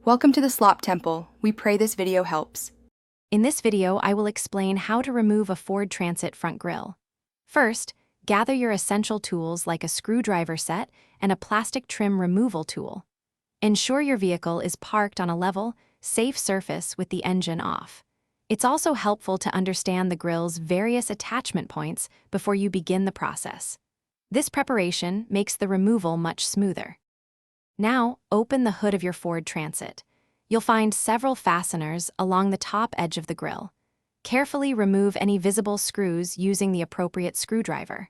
Welcome to the Slop Temple. We pray this video helps. In this video, I will explain how to remove a Ford Transit front grille. First, gather your essential tools like a screwdriver set and a plastic trim removal tool. Ensure your vehicle is parked on a level, safe surface with the engine off. It's also helpful to understand the grille's various attachment points before you begin the process. This preparation makes the removal much smoother. Now, open the hood of your Ford Transit. You'll find several fasteners along the top edge of the grille. Carefully remove any visible screws using the appropriate screwdriver.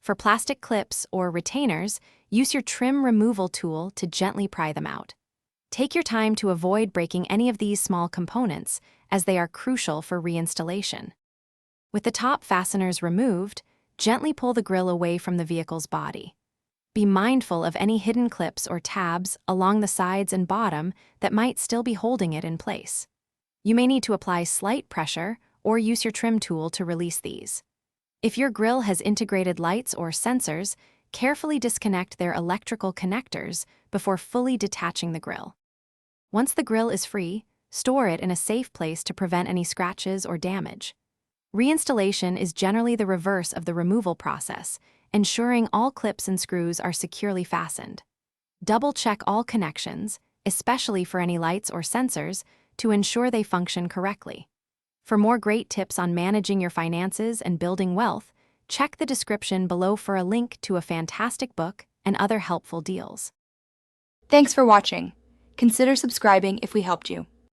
For plastic clips or retainers, use your trim removal tool to gently pry them out. Take your time to avoid breaking any of these small components, as they are crucial for reinstallation. With the top fasteners removed, gently pull the grille away from the vehicle's body. Be mindful of any hidden clips or tabs along the sides and bottom that might still be holding it in place. You may need to apply slight pressure or use your trim tool to release these. If your grille has integrated lights or sensors, carefully disconnect their electrical connectors before fully detaching the grille. Once the grille is free, store it in a safe place to prevent any scratches or damage. Reinstallation is generally the reverse of the removal process, ensuring all clips and screws are securely fastened. Double-check all connections, especially for any lights or sensors, to ensure they function correctly. For more great tips on managing your finances and building wealth, check the description below for a link to a fantastic book and other helpful deals. Thanks for watching. Consider subscribing if we helped you.